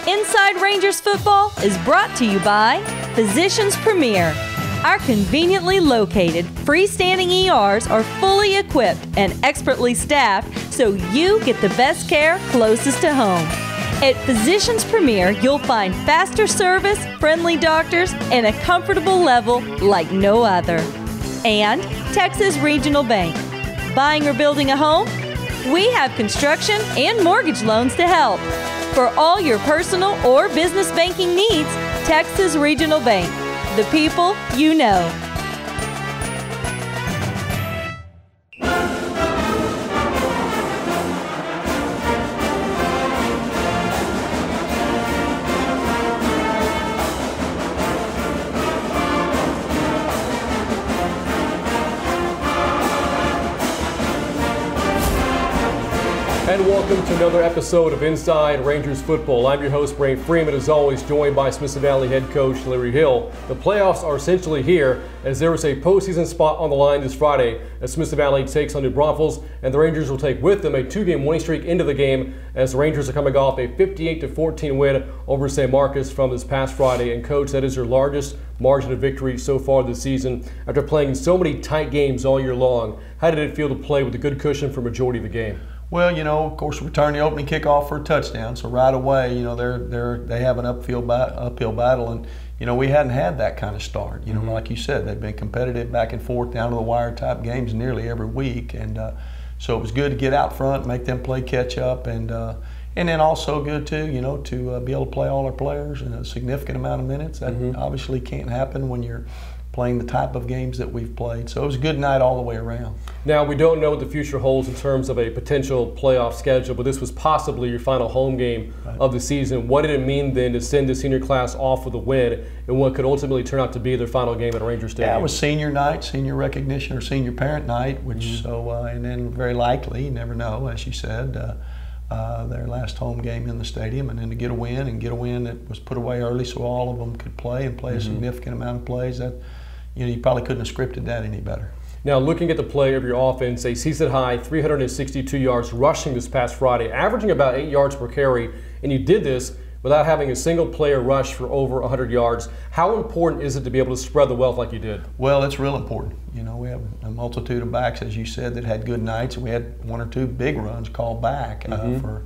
Inside Rangers Football is brought to you by Physicians Premier. Our conveniently located freestanding ERs are fully equipped and expertly staffed so you get the best care closest to home. At Physicians Premier, you'll find faster service, friendly doctors, and a comfortable level like no other. And Texas Regional Bank. Buying or building a home? We have construction and mortgage loans to help. For all your personal or business banking needs, Texas Regional Bank. The people you know. And welcome to another episode of Inside Rangers Football. I'm your host, Brant Freeman, as always, joined by Smith Valley head coach Larry Hill. The playoffs are essentially here, as there is a postseason spot on the line this Friday as Smith Valley takes on New Braunfels, and the Rangers will take with them a two-game winning streak into the game as the Rangers are coming off a 58-14 win over San Marcos from this past Friday. And coach, that is your largest margin of victory so far this season after playing in so many tight games all year long. How did it feel to play with a good cushion for majority of the game? Well, you know, of course, return the opening kickoff for a touchdown. So right away, you know, they have an uphill battle, and you know we hadn't had that kind of start. You know, like you said, they've been competitive back and forth, down to the wire type games nearly every week, and so it was good to get out front, make them play catch up, and then also good too, you know, to be able to play all our players in a significant amount of minutes. That obviously can't happen when you're playing the type of games that we've played. So it was a good night all the way around. Now, we don't know what the future holds in terms of a potential playoff schedule, but this was possibly your final home game of the season. What did it mean then to send the senior class off with a win in what could ultimately turn out to be their final game at Ranger Stadium? Yeah, it was senior night, senior recognition or senior parent night, which and then very likely, you never know, as you said, their last home game in the stadium, and then to get a win that was put away early so all of them could play and play a significant amount of plays. That, you know, you probably couldn't have scripted that any better. Now, looking at the play of your offense, a season-high 362 yards rushing this past Friday, averaging about 8 yards per carry, and you did this without having a single player rush for over 100 yards. How important is it to be able to spread the wealth like you did? Well, it's real important. You know, we have a multitude of backs, as you said, that had good nights, and we had one or two big runs called back for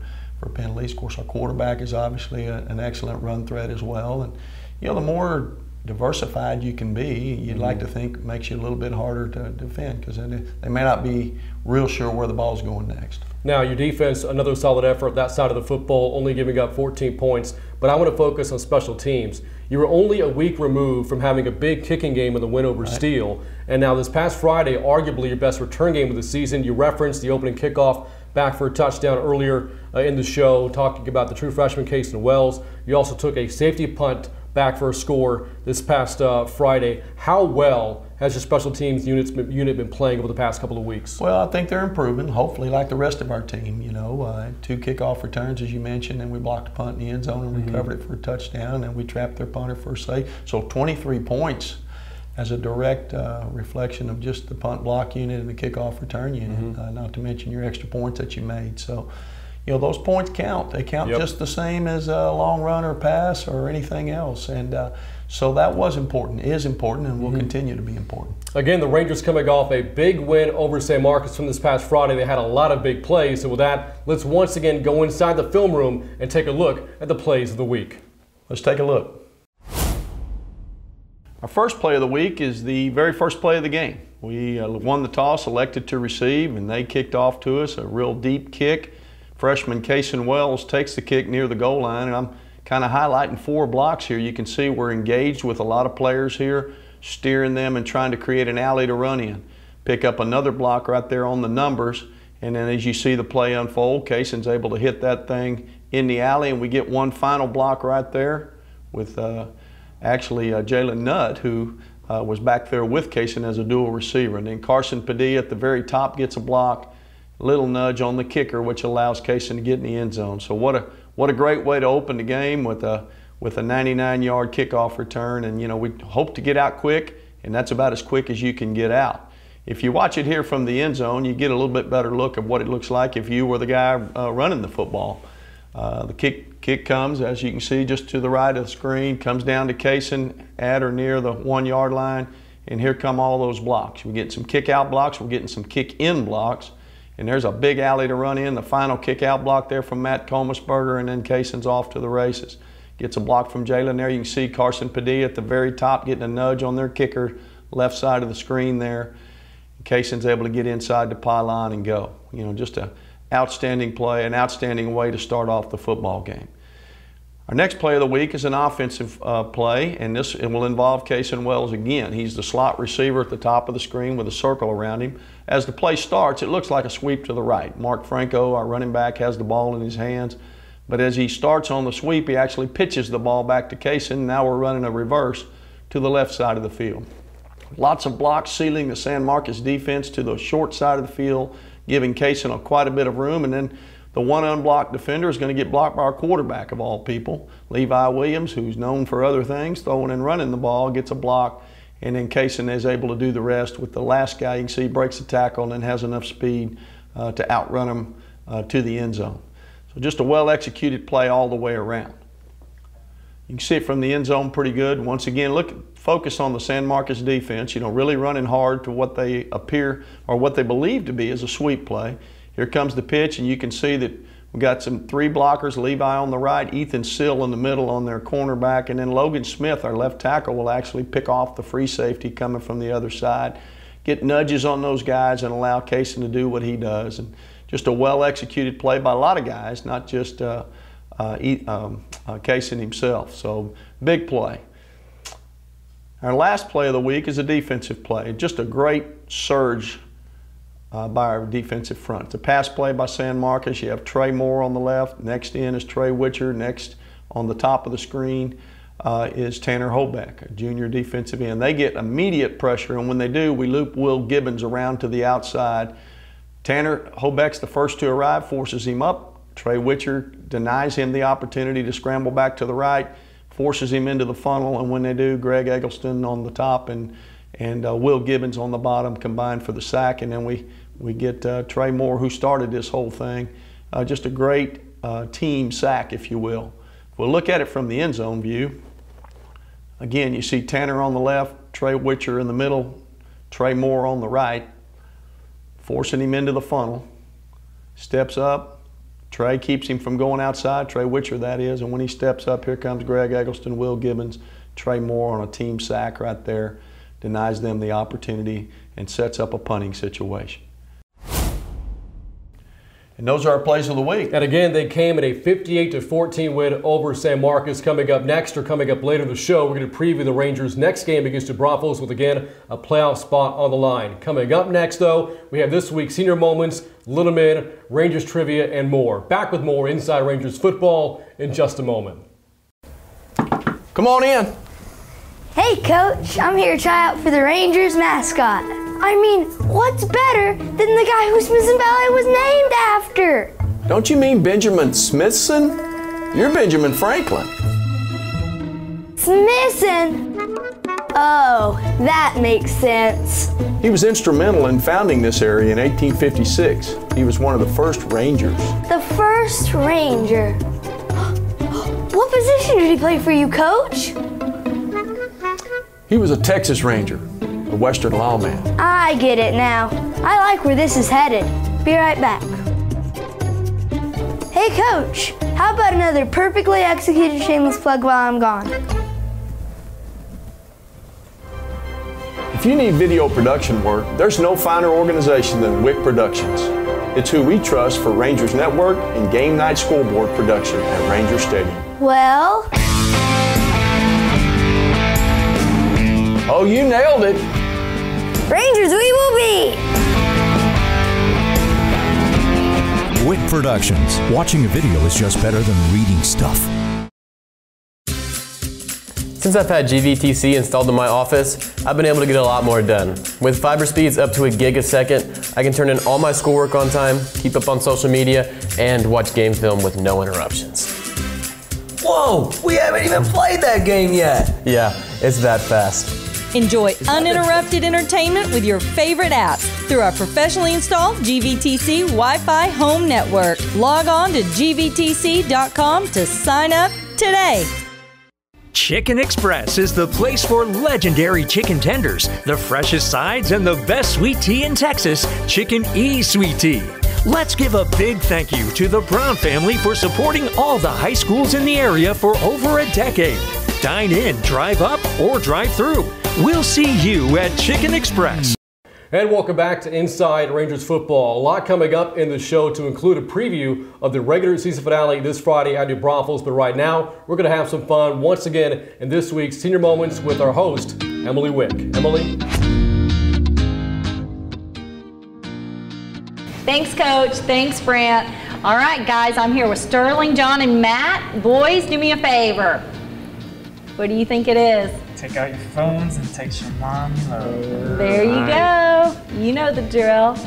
penalties. Of course, our quarterback is obviously an excellent run threat as well, and you know, the more diversified you can be, you'd like to think makes you a little bit harder to defend, because they may not be real sure where the ball's going next. Now, your defense, another solid effort, that side of the football, only giving up 14 points, but I want to focus on special teams. You were only a week removed from having a big kicking game in the win over Steele, and now this past Friday, arguably your best return game of the season. You referenced the opening kickoff back for a touchdown earlier in the show, talking about the true freshman Casey Wells. You also took a safety punt back for a score this past Friday. How well has your special teams unit been playing over the past couple of weeks? Well, I think they're improving, hopefully like the rest of our team. You know, 2 kickoff returns, as you mentioned, and we blocked a punt in the end zone and recovered it for a touchdown, and we trapped their punter for a save. So 23 points as a direct reflection of just the punt block unit and the kickoff return unit, not to mention your extra points that you made. So, you know, those points count. They count just the same as a long run or pass or anything else. And so that was important, is important, and will continue to be important. Again, the Rangers coming off a big win over San Marcos from this past Friday. They had a lot of big plays. So with that, let's once again go inside the film room and take a look at the plays of the week. Let's take a look. Our first play of the week is the very first play of the game. We won the toss, elected to receive, and they kicked off to us a real deep kick. Freshman Casey Wells takes the kick near the goal line, and I'm kind of highlighting 4 blocks here. You can see we're engaged with a lot of players here, steering them and trying to create an alley to run in. Pick up another block right there on the numbers, and then as you see the play unfold, Casey's able to hit that thing in the alley, and we get one final block right there with actually Jalen Nutt, who was back there with Casey as a dual receiver. And then Carson Padilla at the very top gets a block. Little nudge on the kicker, which allows Casey to get in the end zone. So what a great way to open the game with a 99-yard kickoff return. And you know, we hope to get out quick, and that's about as quick as you can get out. If you watch it here from the end zone, you get a little bit better look at what it looks like if you were the guy running the football. The kick Kick comes, as you can see, just to the right of the screen, comes down to Kaysen at or near the 1 yard line, and here come all those blocks. We're getting some kick out blocks, we're getting some kick in blocks, and there's a big alley to run in. The final kick out block there from Matt Komisberger, and then Kaysen's off to the races. Gets a block from Jalen there. You can see Carson Padilla at the very top getting a nudge on their kicker, left side of the screen there. Kaysen's able to get inside the pylon and go. You know, just an outstanding play, an outstanding way to start off the football game. Our next play of the week is an offensive play, and it will involve Kaysen Wells again. He's the slot receiver at the top of the screen with a circle around him. As the play starts, it looks like a sweep to the right. Mark Franco, our running back, has the ball in his hands, but as he starts on the sweep, he actually pitches the ball back to Kaysen. Now we're running a reverse to the left side of the field. Lots of blocks sealing the San Marcos defense to the short side of the field, giving Kaysen quite a bit of room, and then the one unblocked defender is going to get blocked by our quarterback of all people, Levi Williams, who's known for other things, throwing and running the ball, gets a block, and then Kaysen is able to do the rest with the last guy. You can see breaks the tackle and then has enough speed to outrun him to the end zone. So just a well-executed play all the way around. You can see it from the end zone pretty good. Once again, focus on the San Marcos defense, you know, really running hard to what they appear or what they believe to be as a sweep play. Here comes the pitch, and you can see that we've got three blockers, Levi on the right, Ethan Sill in the middle on their cornerback, and then Logan Smith, our left tackle, will actually pick off the free safety coming from the other side, get nudges on those guys and allow Kaysen to do what he does. And just a well-executed play by a lot of guys, not just Kaysen himself. So big play. Our last play of the week is a defensive play. Just a great surge by our defensive front. It's a pass play by San Marcos. You have Trey Moore on the left. Next in is Trey Witcher. Next on the top of the screen is Tanner Hobeck, a junior defensive end. They get immediate pressure, and when they do, we loop Will Gibbons around to the outside. Tanner Hobeck's the first to arrive, forces him up. Trey Witcher denies him the opportunity to scramble back to the right, forces him into the funnel, and when they do, Greg Eggleston on the top and Will Gibbons on the bottom combined for the sack, and then we get Trey Moore, who started this whole thing. Just a great team sack, if you will. If we'll look at it from the end zone view, again, you see Tanner on the left, Trey Witcher in the middle, Trey Moore on the right, forcing him into the funnel. Steps up, Trey keeps him from going outside, Trey Witcher that is, and when he steps up, here comes Greg Eggleston, Will Gibbons, Trey Moore on a team sack right there, denies them the opportunity and sets up a punting situation. And those are our plays of the week. And again, they came in a 58-14 win over San Marcos. Coming up next, or coming up later in the show, we're going to preview the Rangers' next game against the Braunfels with, again, a playoff spot on the line. Coming up next, though, we have this week's Senior Moments, Little Men, Rangers Trivia, and more. Back with more Inside Rangers Football in just a moment. Come on in. Hey, Coach, I'm here to try out for the Rangers mascot. I mean, what's better than the guy who Smithson Valley was named after? Don't you mean Benjamin Smithson? You're Benjamin Franklin. Smithson? Oh, that makes sense. He was instrumental in founding this area in 1856. He was one of the first Rangers. The first Ranger. What position did he play for you, Coach? He was a Texas Ranger, a Western lawman. I get it now. I like where this is headed. Be right back. Hey, Coach, how about another perfectly executed shameless plug while I'm gone? If you need video production work, there's no finer organization than WIC Productions. It's who we trust for Rangers Network and game night scoreboard production at Ranger Stadium. Well... Oh, you nailed it. Rangers we will be! WIC Productions. Watching a video is just better than reading stuff. Since I've had GVTC installed in my office, I've been able to get a lot more done. With fiber speeds up to 1 gig a second, I can turn in all my schoolwork on time, keep up on social media, and watch game film with no interruptions. Whoa, we haven't even played that game yet. Yeah, it's that fast. Enjoy uninterrupted entertainment with your favorite apps through our professionally installed GVTC Wi-Fi home network. Log on to gvtc.com to sign up today. Chicken Express is the place for legendary chicken tenders, the freshest sides, and the best sweet tea in Texas, Chicken E Sweet Tea. Let's give a big thank you to the Brown family for supporting all the high schools in the area for over a decade. Dine in, drive up, or drive through. We'll see you at Chicken Express. And welcome back to Inside Rangers Football. A lot coming up in the show to include a preview of the regular season finale this Friday at New Braunfels. But right now, we're going to have some fun once again in this week's Senior Moments with our host, Emily Wick. Emily? Thanks, Coach. Thanks, Brant. All right, guys, I'm here with Sterling, John, and Matt. Boys, do me a favor. What do you think it is? Take out your phones and text your mom you love her. There you go. You know the drill.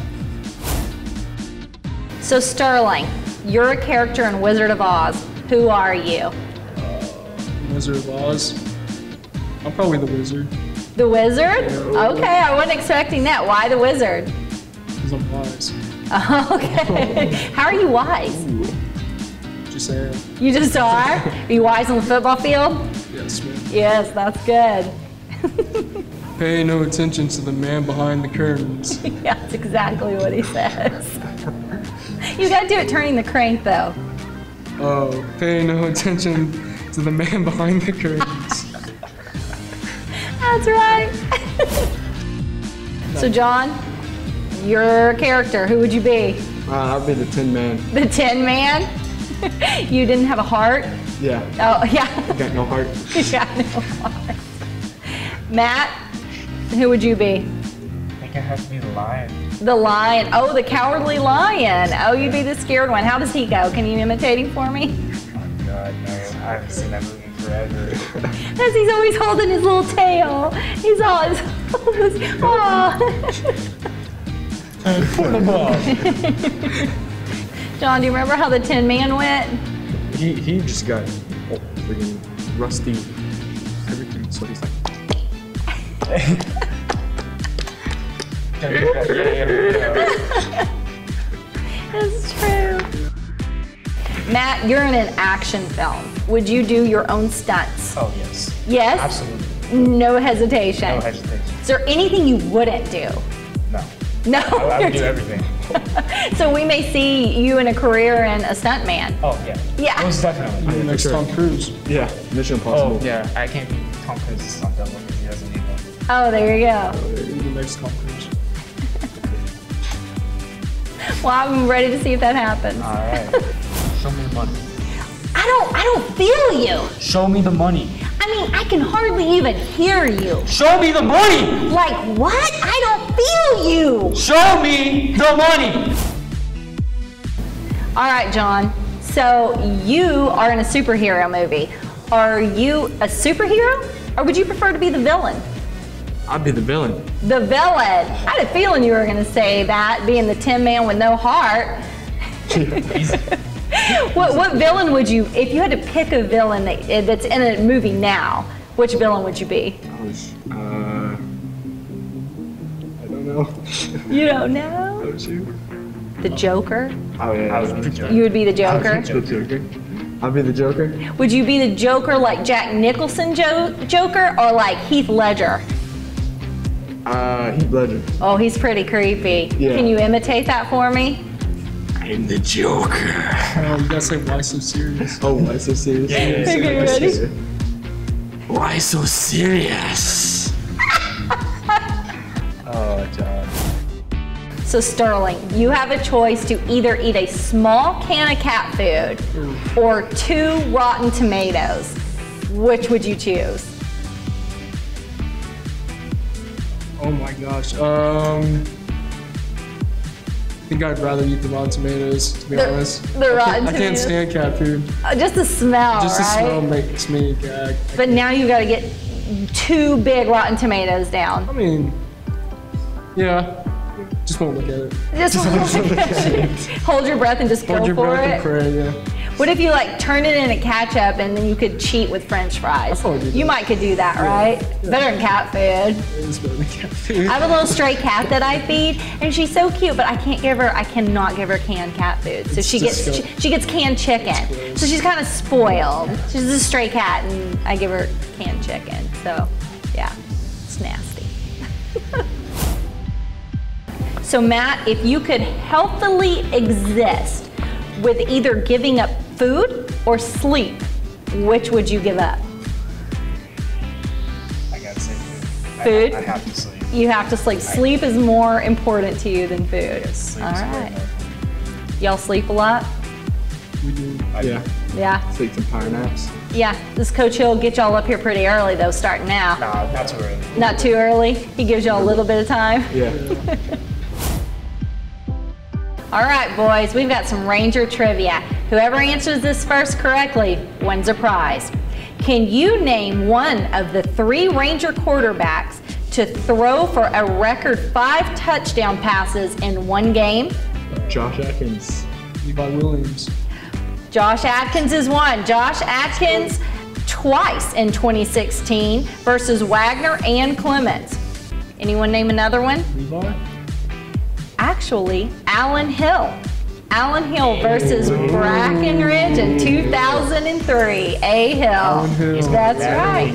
So Sterling, you're a character in Wizard of Oz. Who are you? Wizard of Oz. I'm probably the wizard. The wizard? Okay, I wasn't expecting that. Why the wizard? Because I'm wise. Okay. How are you wise? Just saying. You just are? Are you wise on the football field? Yes, ma'am. Yes, that's good. Pay no attention to the man behind the curtains. Yeah, that's exactly what he says. You gotta do it turning the crank though. Oh, pay no attention to the man behind the curtains. That's right. So John, your character, who would you be? I'll be the Tin Man. The Tin Man? You didn't have a heart? Yeah. Oh, yeah. I got no heart. You got no heart. Matt, who would you be? I think I have to be the lion. The lion. Oh, the cowardly lion. Oh, you'd be the scared one. How does he go? Can you imitate him for me? Oh, God, no. I haven't seen that movie in forever. Because he's always holding his little tail. He's always, Put him up. John, do you remember how the Tin Man went? He just got freaking rusty everything, so he's like. It's true. Matt, you're in an action film. Would you do your own stunts? Oh, yes. Yes? Absolutely. No hesitation. No hesitation. Is there anything you wouldn't do? No. No. I would do everything. So we may see you in a career in a stuntman. Oh, yeah. Yeah. Most definitely. You're next Tom Cruise. Yeah, Mission Impossible. Oh, yeah. I can't be Tom Cruise's stunt double because he doesn't need one. Oh, there you go. You're the next Tom Cruise. Well, I'm ready to see if that happens. All right. Show me the money. I don't feel you. Show me the money. I mean, I can hardly even hear you. Show me the money! Like what? I don't feel you. Show me the money! All right, John. So you are in a superhero movie. Are you a superhero, or would you prefer to be the villain? I'd be the villain. The villain. I had a feeling you were going to say that, being the Tin Man with no heart. What villain would you, if you had to pick a villain that's in a movie now, which villain would you be? I don't know. You don't know? How would you? The Joker? Oh yeah, I would be the Joker. You would be the Joker? The Joker. I'll be the Joker. Would you be the Joker like Jack Nicholson Joker, or like Heath Ledger? Heath Ledger. Oh, he's pretty creepy. Yeah. Can you imitate that for me? I'm the Joker. Oh, you gotta say, why so serious? Oh, why so serious? Yeah. Okay, ready? Why so serious? Oh, John. So Sterling, you have a choice to either eat a small can of cat food or 2 rotten tomatoes. Which would you choose? Oh my gosh. I think I'd rather eat the rotten tomatoes, to be honest. The rotten I can't tomatoes? stand cat food. Just the smell, Just the right? smell makes me gag. But now you got to get 2 big rotten tomatoes down. I mean, yeah. Just won't look at it. Just hold your breath and just Hold go your for breath it. and pray, yeah. What if you like turn it into ketchup and then you could cheat with French fries? You might could do that, right? Yeah. Better than cat food. It is better than cat food. I have a little stray cat that I feed, and she's so cute, but I cannot give her canned cat food. So she gets canned chicken. So she's kind of spoiled. She's a stray cat, and I give her canned chicken. So yeah, it's nasty. So Matt, if you could healthily exist with either giving up food or sleep, which would you give up? I gotta say food. Food? I have to sleep. You have to sleep. Sleep is more important to you than food. Yes, all right. Y'all sleep a lot? We do. Yeah. Take some power naps. Yeah. This Coach Hill get y'all up here pretty early though, starting now. No, not too early. Not too early? He gives y'all a little bit of time? Yeah. All right, boys, we've got some Ranger trivia. Whoever answers this first correctly wins a prize. Can you name one of the 3 Ranger quarterbacks to throw for a record 5 touchdown passes in one game? Josh Atkins, Levi Williams. Josh Atkins is one. Josh Atkins twice in 2016 versus Wagner and Clements. Anyone name another one? Levi? Actually, Allen Hill. Allen Hill versus Brackenridge in 2003. A. Hill. That's right.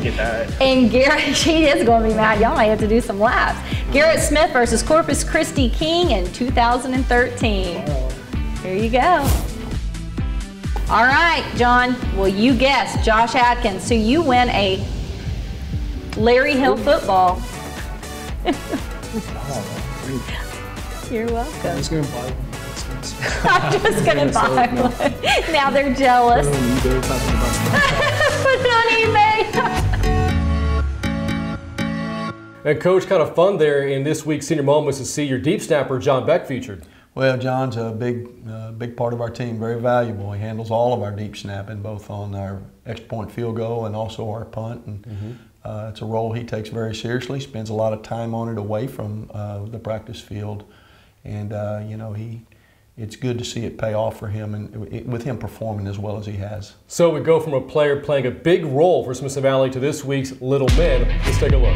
And Garrett, she is going to be mad. Y'all might have to do some laps. Garrett Smith versus Corpus Christi King in 2013. Here you go. All right, John, well, you guessed Josh Atkins, so you win a Larry Hill football. You're welcome. I'm just going to buy one. I'm just going to buy one. Now they're jealous. Put it on eBay. And Coach, kind of fun there in this week's Senior Moments to see your deep snapper, John Beck, featured. Well, John's a big part of our team, very valuable. He handles all of our deep snapping, both on our extra point field goal and also our punt. And it's a role he takes very seriously, spends a lot of time on it away from the practice field. And, you know, it's good to see it pay off for him and with him performing as well as he has. So we go from a player playing a big role for Smithson Valley to this week's Little Men. Let's take a look.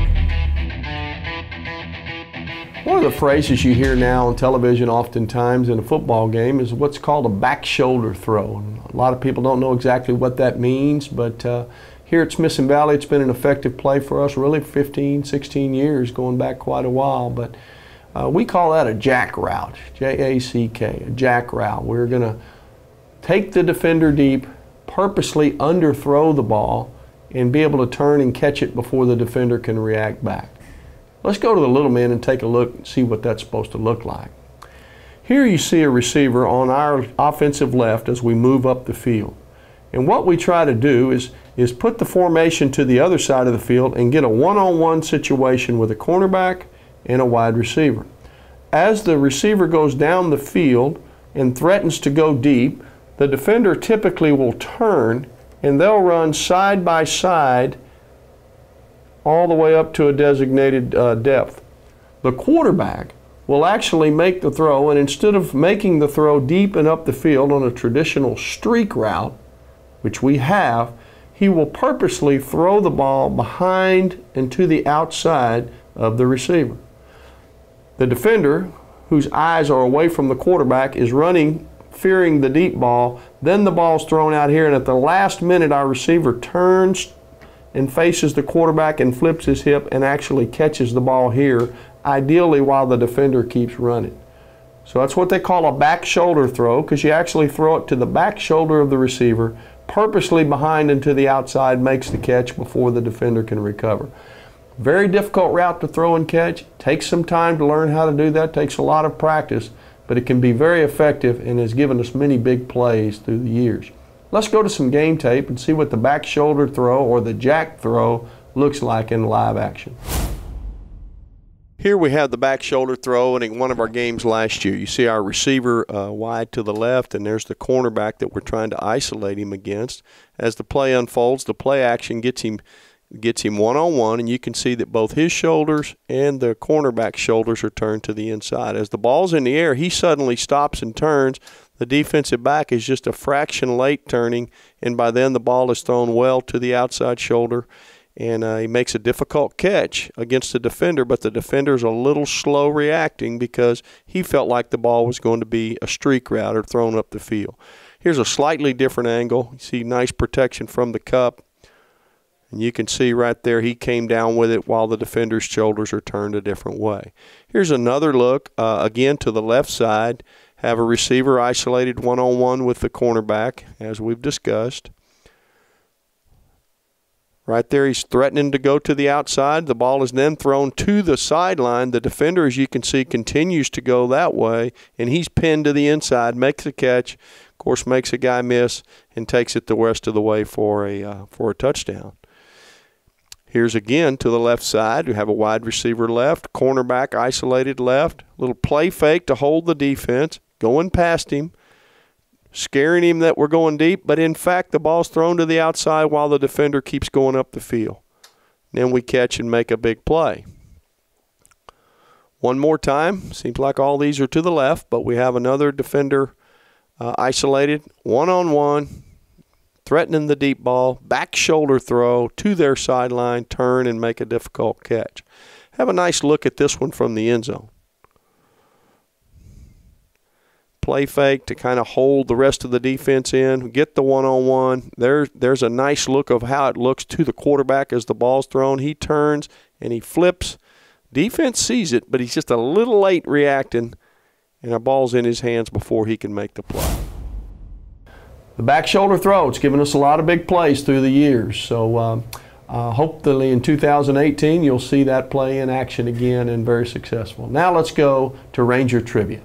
One of the phrases you hear now on television oftentimes in a football game is what's called a back shoulder throw. And a lot of people don't know exactly what that means, but here at Smithson Valley it's been an effective play for us really 15, 16 years, going back quite a while. But we call that a jack route, J-A-C-K, a jack route. We're going to take the defender deep, purposely underthrow the ball, and be able to turn and catch it before the defender can react back. Let's go to the little men and take a look and see what that's supposed to look like. Here you see a receiver on our offensive left as we move up the field. And what we try to do is put the formation to the other side of the field and get a one-on-one situation with a cornerback and a wide receiver. As the receiver goes down the field and threatens to go deep, the defender typically will turn and they'll run side by side all the way up to a designated depth. The quarterback will actually make the throw, and instead of making the throw deep and up the field on a traditional streak route, which we have, he will purposely throw the ball behind and to the outside of the receiver. The defender, whose eyes are away from the quarterback, is running, fearing the deep ball. Then the ball's thrown out here, and at the last minute, our receiver turns and faces the quarterback and flips his hip and actually catches the ball here, ideally while the defender keeps running. So that's what they call a back shoulder throw, because you actually throw it to the back shoulder of the receiver, purposely behind and to the outside, makes the catch before the defender can recover. Very difficult route to throw and catch. Takes some time to learn how to do that. Takes a lot of practice, but it can be very effective and has given us many big plays through the years. Let's go to some game tape and see what the back shoulder throw or the jack throw looks like in live action. Here we have the back shoulder throw in one of our games last year. You see our receiver wide to the left, and there's the cornerback that we're trying to isolate him against. As the play unfolds, the play action gets him one-on-one, and you can see that both his shoulders and the cornerback's shoulders are turned to the inside. As the ball's in the air, he suddenly stops and turns. The defensive back is just a fraction late turning, and by then the ball is thrown well to the outside shoulder, and he makes a difficult catch against the defender, but the defender's a little slow reacting because he felt like the ball was going to be a streak route or thrown up the field. Here's a slightly different angle. You see nice protection from the cup, and you can see right there he came down with it while the defender's shoulders are turned a different way. Here's another look, again to the left side. Have a receiver isolated one-on-one with the cornerback, as we've discussed. Right there, he's threatening to go to the outside. The ball is then thrown to the sideline. The defender, as you can see, continues to go that way, and he's pinned to the inside, makes a catch, of course, makes a guy miss, and takes it the rest of the way for a touchdown. Here's again to the left side. We have a wide receiver left, cornerback isolated left, little play fake to hold the defense, going past him, scaring him that we're going deep, but in fact the ball's thrown to the outside while the defender keeps going up the field. Then we catch and make a big play. One more time. Seems like all these are to the left, but we have another defender isolated, one-on-one, threatening the deep ball, back shoulder throw to their sideline, turn and make a difficult catch. Have a nice look at this one from the end zone. Play fake to kind of hold the rest of the defense in, get the one-on-one. There's a nice look of how it looks to the quarterback as the ball's thrown. He turns and he flips. Defense sees it, but he's just a little late reacting, and the ball's in his hands before he can make the play. The back shoulder throw, it's given us a lot of big plays through the years. So hopefully in 2018 you'll see that play in action again and very successful. Now let's go to Ranger Trivia.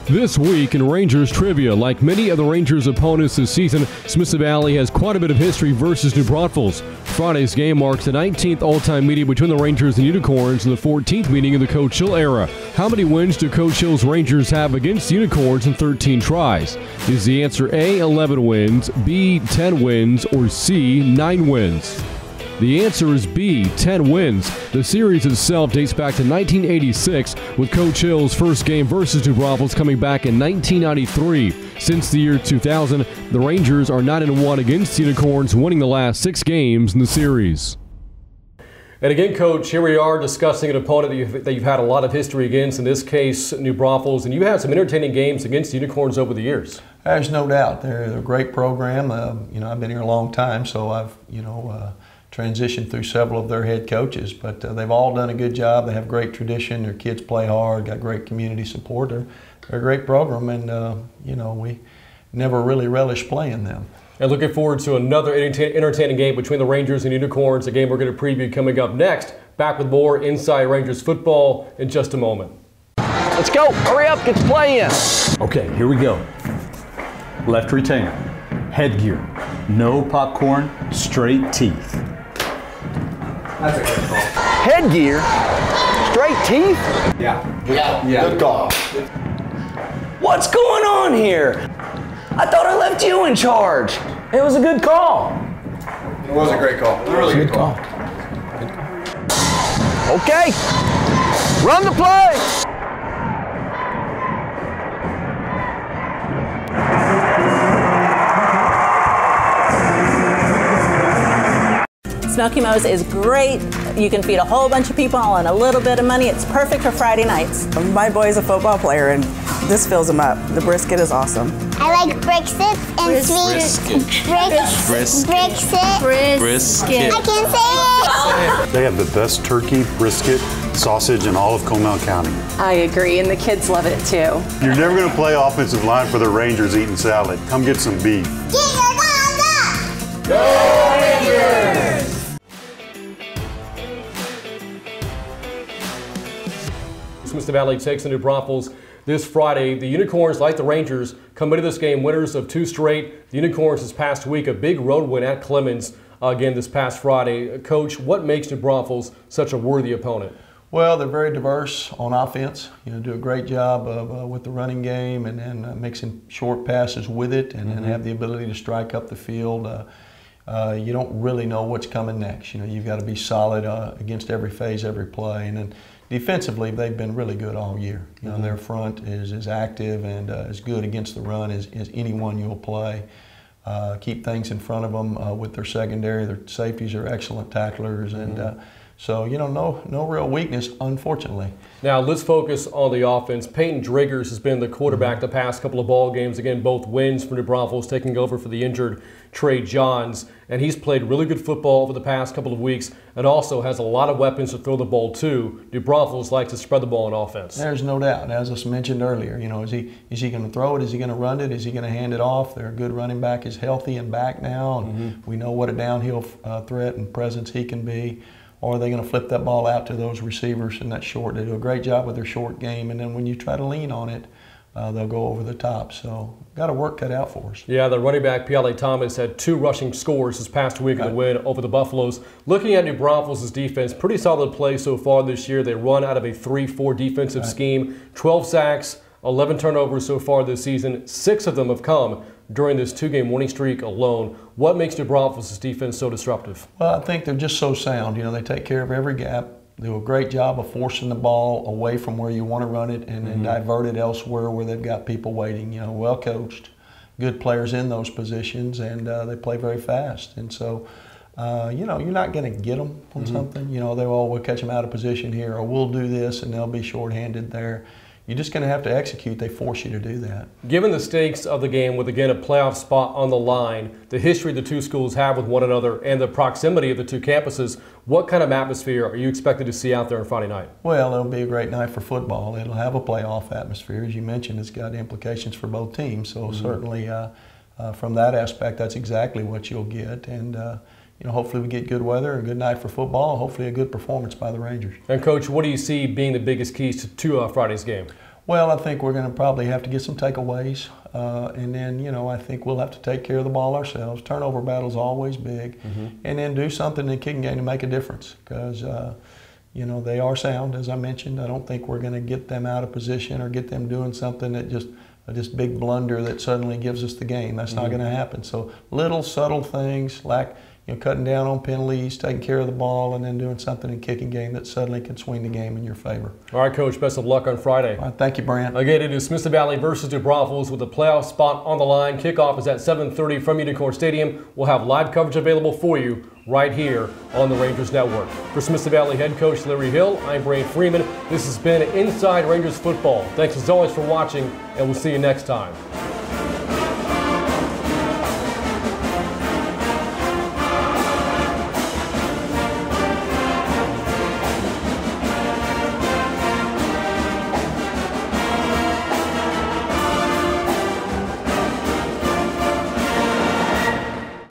This week in Rangers Trivia, like many of the Rangers' opponents this season, Smithson Valley has quite a bit of history versus New Braunfels. Friday's game marks the 19th all-time meeting between the Rangers and Unicorns and the 14th meeting in the Coach Hill era. How many wins do Coach Hill's Rangers have against the Unicorns in 13 tries? Is the answer A, 11 wins, B, 10 wins, or C, 9 wins? The answer is B, 10 wins. The series itself dates back to 1986, with Coach Hill's first game versus New Braunfels coming back in 1993. Since the year 2000, the Rangers are 9-1 against the Unicorns, winning the last 6 games in the series. And again, Coach, here we are discussing an opponent that you've had a lot of history against, in this case, New Braunfels, and you've had some entertaining games against the Unicorns over the years. There's no doubt. They're a great program. I've been here a long time, so I've, transitioned through several of their head coaches, but they've all done a good job. They have great tradition. Their kids play hard, got great community support. They're a great program, and we never really relish playing them. And looking forward to another entertaining game between the Rangers and Unicorns, a game we're going to preview coming up next. Back with more Inside Rangers football in just a moment. Let's go. Hurry up. Get the play in. Okay, here we go. Left retainer. Headgear. No popcorn. Straight teeth. That's a good call. Headgear? Straight teeth? Yeah. Good call. What's going on here? I thought I left you in charge. It was a good call. It was a great call. It was a really good call. Okay. Run the play. Smoky Mo's is great. You can feed a whole bunch of people on a little bit of money. It's perfect for Friday nights. My boy's a football player, and this fills him up. The brisket is awesome. I like brisket and sweet. Brisket. I can't say it. They have the best turkey, brisket, sausage in all of Comal County. I agree, and the kids love it too. You're never going to play offensive line for the Rangers eating salad. Come get some beef. Get your guns up! Go Rangers! Smithson Valley takes the New Braunfels this Friday. The Unicorns, like the Rangers, come into this game winners of 2 straight. The Unicorns this past week, a big road win at Clemens again this past Friday. Coach, what makes New Braunfels such a worthy opponent? Well, they're very diverse on offense. Do a great job of, with the running game and mixing short passes with it, and have the ability to strike up the field. you don't really know what's coming next. You know, you've got to be solid against every phase, every play. And then defensively, they've been really good all year. You know, their front is as active and as good against the run as anyone you'll play. Keep things in front of them with their secondary. Their safeties are excellent tacklers, and so, you know, no real weakness, unfortunately. Now let's focus on the offense. Peyton Driggers has been the quarterback the past couple of ball games. Again, both wins for New Braunfels, taking over for the injured Trey Johns. And he's played really good football over the past couple of weeks and also has a lot of weapons to throw the ball to. New Braunfels likes to spread the ball on offense. There's no doubt. As I mentioned earlier, you know, is he going to throw it? Is he going to run it? Is he going to hand it off? Their good running back is healthy and back now, and we know what a downhill threat and presence he can be. Or are they going to flip that ball out to those receivers in that short? They do a great job with their short game, and then when you try to lean on it, they'll go over the top. So got a work cut out for us. Yeah, the running back, Piale Thomas, had 2 rushing scores this past week in the win over the Buffaloes. Looking at New Braunfels' defense, pretty solid play so far this year. They run out of a 3-4 defensive scheme, 12 sacks, 11 turnovers so far this season. 6 of them have come during this 2-game winning streak alone. What makes New Braunfels' defense so disruptive? Well, I think they're just so sound. You know, they take care of every gap. They do a great job of forcing the ball away from where you want to run it and then divert it elsewhere where they've got people waiting. You know, well coached, good players in those positions, and they play very fast. And so, you know, you're not going to get them on something. You know, we'll catch them out of position here, or we'll do this, and they'll be shorthanded there. You're just going to have to execute. They force you to do that. Given the stakes of the game with, again, a playoff spot on the line, the history the two schools have with one another, and the proximity of the two campuses, what kind of atmosphere are you expected to see out there on Friday night? Well, it'll be a great night for football. It'll have a playoff atmosphere. As you mentioned, it's got implications for both teams. So certainly from that aspect, that's exactly what you'll get. And you know, hopefully we get good weather, a good night for football, hopefully a good performance by the Rangers. And Coach, what do you see being the biggest keys to Friday's game? Well, I think we're going to probably have to get some takeaways, and then, you know, I think we'll have to take care of the ball ourselves. Turnover battle's always big, and then do something in the kicking game to make a difference, because you know, they are sound, as I mentioned. I don't think we're going to get them out of position or get them doing something that just big blunder that suddenly gives us the game. That's not going to happen. So little subtle things like, you know, cutting down on penalties, taking care of the ball, and then doing something in kicking game that suddenly can swing the game in your favor. All right, Coach, best of luck on Friday. All right, thank you, Brant. Again, it is Smith Valley versus New Braunfels with the playoff spot on the line. Kickoff is at 7:30 from Unicorn Stadium. We'll have live coverage available for you right here on the Rangers Network. For Smith Valley head coach Larry Hill, I'm Brant Freeman. This has been Inside Rangers Football. Thanks as always for watching, and we'll see you next time.